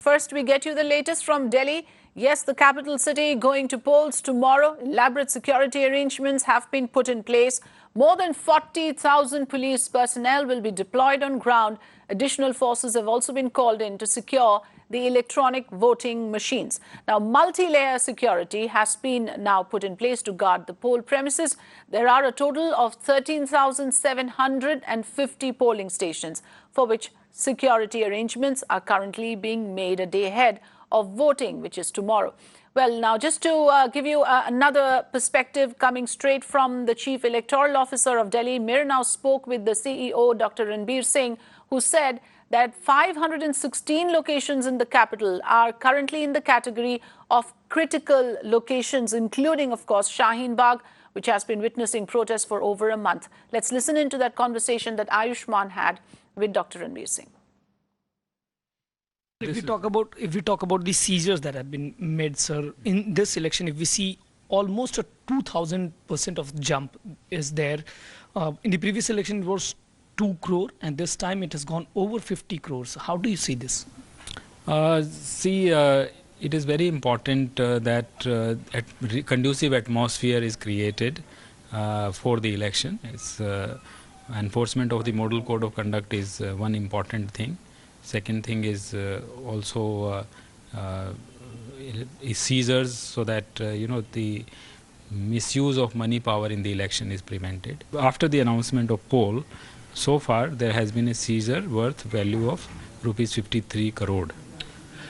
First, we get you the latest from Delhi. Yes, the capital city going to polls tomorrow. Elaborate security arrangements have been put in place. More than 40,000 police personnel will be deployed on ground. Additional forces have also been called in to secure the electronic voting machines. Now, multi-layer security has been now put in place to guard the poll premises. There are a total of 13,750 polling stations for which security arrangements are currently being made a day ahead of voting, which is tomorrow. Well, now, just to give you another perspective coming straight from the Chief Electoral Officer of Delhi, Mir now spoke with the CEO, Dr. Ranbir Singh, who said that 516 locations in the capital are currently in the category of critical locations, including, of course, Shaheen Bagh, which has been witnessing protests for over a month. Let's listen into that conversation that Ayushman had with Dr. Ranbir Singh. If we talk about the seizures that have been made, sir, in this election, if we see almost a 2,000% of jump is there. In the previous election, it was 2 crore, and this time it has gone over 50 crores. How do you see this? It is very important that conducive atmosphere is created for the election. Enforcement of the model code of conduct is one important thing. Second thing is also seizures, so that the misuse of money power in the election is prevented. After the announcement of poll, so far there has been a seizure worth value of rupees 53 crore.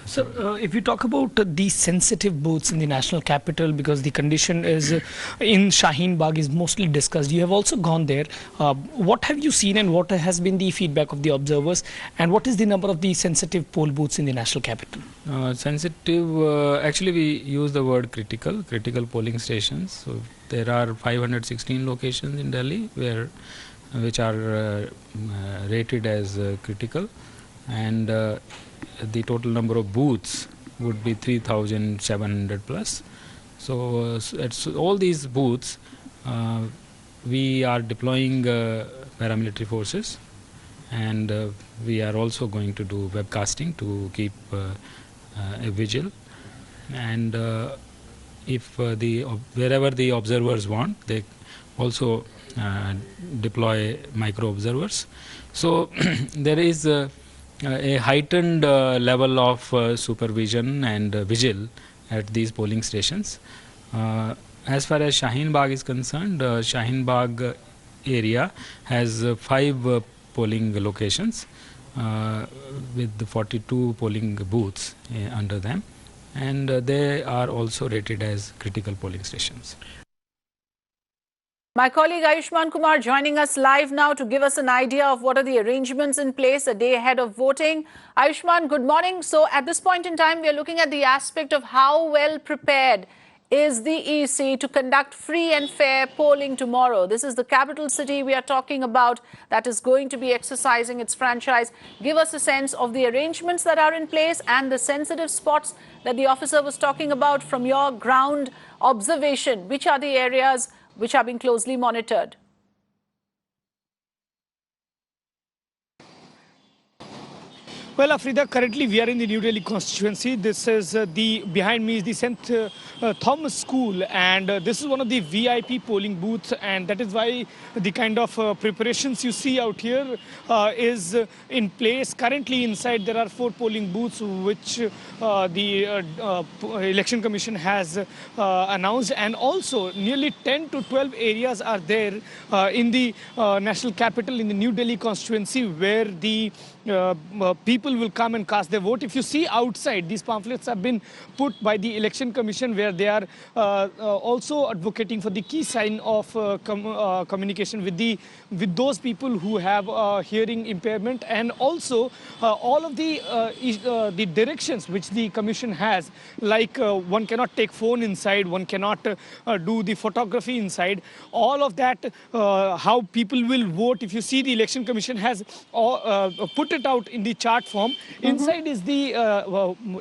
So, if you talk about the sensitive booths in the national capital, because the condition is in Shaheen Bagh is mostly discussed, you have also gone there. What have you seen, and what has been the feedback of the observers, and what is the number of the sensitive poll booths in the national capital? Actually we use the word critical polling stations. So there are 516 locations in Delhi which are rated as critical, and the total number of booths would be 3,700 plus. So at all these booths we are deploying paramilitary forces, and we are also going to do webcasting to keep a vigil, and wherever the observers want, they also deploy micro observers. So there is a heightened level of supervision and vigil at these polling stations. As far as Shaheen Bagh is concerned, Shaheen Bagh area has 5 polling locations with 42 polling booths under them, and they are also rated as critical polling stations. My colleague Ayushman Kumar joining us live now to give us an idea of what are the arrangements in place a day ahead of voting. Ayushman, good morning. So at this point in time, we are looking at the aspect of how well prepared is the EC to conduct free and fair polling tomorrow. This is the capital city we are talking about that is going to be exercising its franchise. Give us a sense of the arrangements that are in place and the sensitive spots that the officer was talking about from your ground observation. Which are the areas which are being closely monitored? Well, Afrida, currently we are in the New Delhi constituency. This is behind me is the St. Thomas School, and this is one of the VIP polling booths, and that is why the kind of preparations you see out here is in place. Currently inside there are 4 polling booths which the Election Commission has announced, and also nearly 10 to 12 areas are there in the national capital, in the New Delhi constituency, where the people will come and cast their vote. If you see outside, these pamphlets have been put by the Election Commission, where they are also advocating for the key sign of communication with those people who have hearing impairment, and also all of the directions which the Commission has, like one cannot take phone inside, one cannot do the photography inside, all of that, how people will vote. If you see, the Election Commission has put it out in the chart form. Inside is the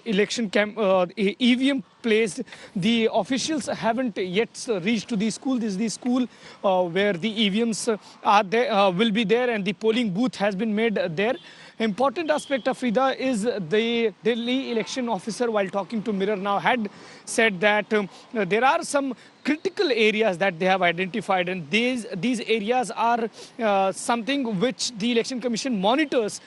election EVM placed. The officials haven't yet reached to the school. This is the school where the EVMs are there, will be there, and the polling booth has been made there. important aspect, Afrida, is the Delhi election officer, while talking to Mirror Now, had said that there are some critical areas that they have identified, and these areas are something which the election commission monitors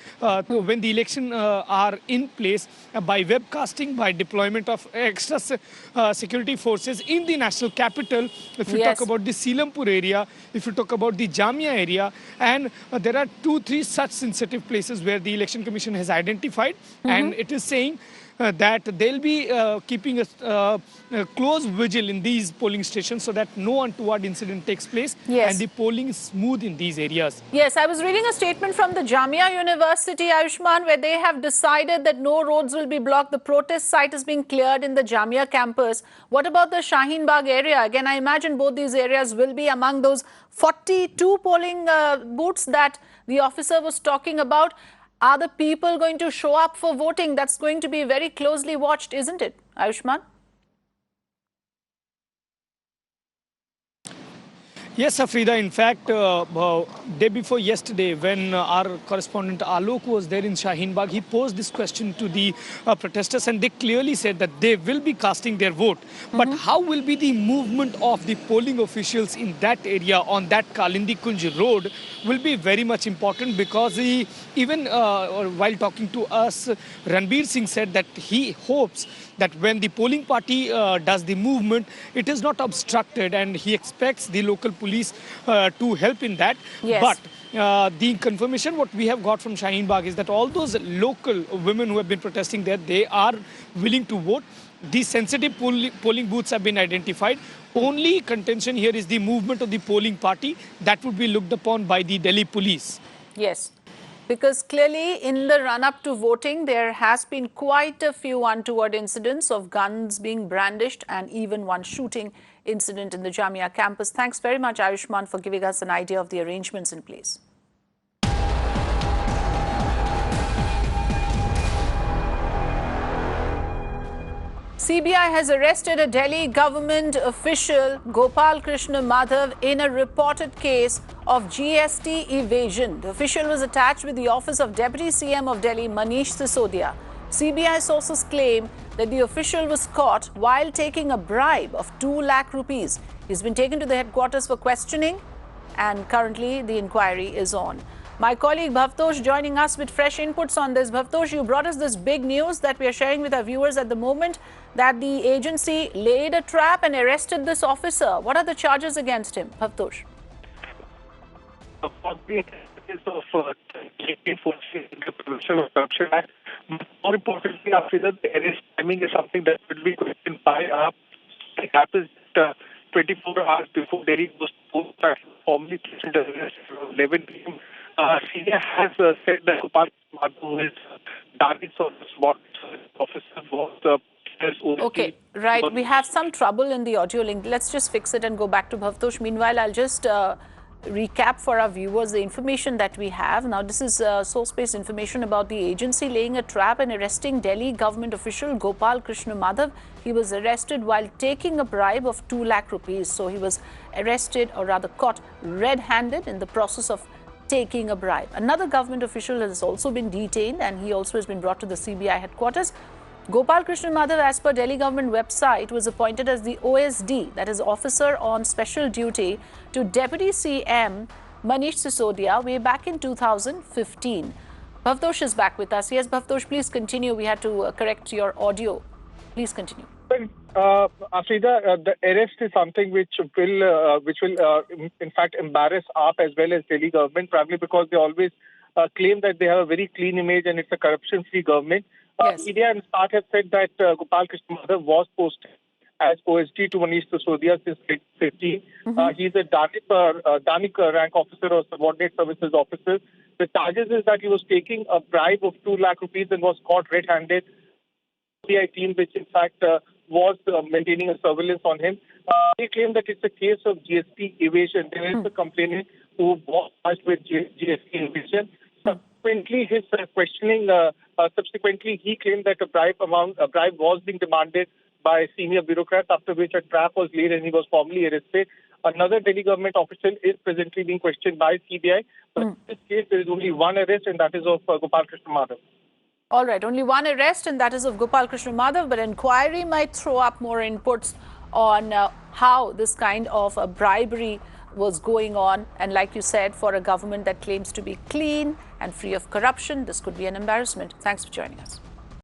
when the election are in place by webcasting, by deployment of extra security forces in the national capital. If you talk Yes. about the Silampur area, if you talk about the Jamia area, and there are 2-3 such sensitive places where the election commission has identified, and it is saying that they'll be keeping a close vigil in these polling stations so that no untoward incident takes place Yes. and the polling is smooth in these areas. Yes, I was reading a statement from the Jamia University, Ayushman, where they have decided that no roads will be blocked. The protest site is being cleared in the Jamia campus. What about the Shaheen Bagh area? Again, I imagine both these areas will be among those 42 polling booths that the officer was talking about. Are the people going to show up for voting? That's going to be very closely watched, isn't it, Ayushman? Yes, Afrida. In fact, day before yesterday, when our correspondent Alok was there in Shaheen Bagh, he posed this question to the protesters, and they clearly said that they will be casting their vote. But how will be the movement of the polling officials in that area on that Kalindi Kunj road will be very much important, because even while talking to us, Ranbir Singh said that he hopes that when the polling party does the movement, it is not obstructed, and he expects the local police to help in that. Yes. But the confirmation what we have got from Shaheen Bagh is that all those local women who have been protesting there, they are willing to vote. These sensitive polling booths have been identified. Only contention here is the movement of the polling party that would be looked upon by the Delhi police. Yes, because clearly in the run-up to voting, there has been quite a few untoward incidents of guns being brandished and even one shooting incident in the Jamia campus. Thanks very much, Ayushman, for giving us an idea of the arrangements in place. CBI has arrested a Delhi government official, Gopal Krishna Madhav, in a reported case of GST evasion. The official was attached with the office of Deputy CM of Delhi, Manish Sisodia. CBI sources claim that the official was caught while taking a bribe of 2 lakh rupees. He's been taken to the headquarters for questioning, and currently the inquiry is on. My colleague Bhavtosh joining us with fresh inputs on this. Bhavtosh, you brought us this big news that we are sharing with our viewers at the moment, that the agency laid a trap and arrested this officer. What are the charges against him, Bhavtosh? More importantly, after that, the arrest timing is something that will be questioned by it happens 24 hours before Delhi was formally placed under arrest at 11 p.m. Senior has said that Gopal Madhav, who is Dani's officer, was Okay, right. We have some trouble in the audio link. Let's just fix it and go back to Bhavtosh. Meanwhile, I'll just recap for our viewers the information that we have. Now, this is source-based information about the agency laying a trap and arresting Delhi government official Gopal Krishna Madhav. He was arrested while taking a bribe of 2 lakh rupees. So he was arrested, or rather caught red-handed in the process of taking a bribe. Another government official has also been detained, and he also has been brought to the CBI headquarters. Gopal Krishna Madhav, as per Delhi government website, was appointed as the OSD, that is Officer on Special Duty, to Deputy CM Manish Sisodia way back in 2015. Bhavtosh is back with us. Yes, Bhavtosh, please continue. We had to correct your audio. Please continue. Afrida, the arrest is something which will in fact embarrass AAP as well as Delhi government, probably because they always claim that they have a very clean image and it's a corruption-free government. Yes. Media and SPARC have said that Gopal Krishna Madhav was posted as OSD to Manish Sisodia since 2015. He's a Danik rank officer or subordinate services officer. The charges is that he was taking a bribe of 2 lakh rupees and was caught red-handed. CBI team, which in fact was maintaining a surveillance on him. They claim that it's a case of GST evasion. There is a complainant who was charged with GST evasion. Subsequently, his questioning, he claimed that a bribe was being demanded by senior bureaucrats, after which a trap was laid and he was formally arrested. Another Delhi government official is presently being questioned by CBI. But in this case, there is only one arrest, and that is of Gopal Krishna Madhav. All right, only one arrest, and that is of Gopal Krishna Madhav, but inquiry might throw up more inputs on how this kind of bribery was going on. And like you said, for a government that claims to be clean and free of corruption, this could be an embarrassment. Thanks for joining us.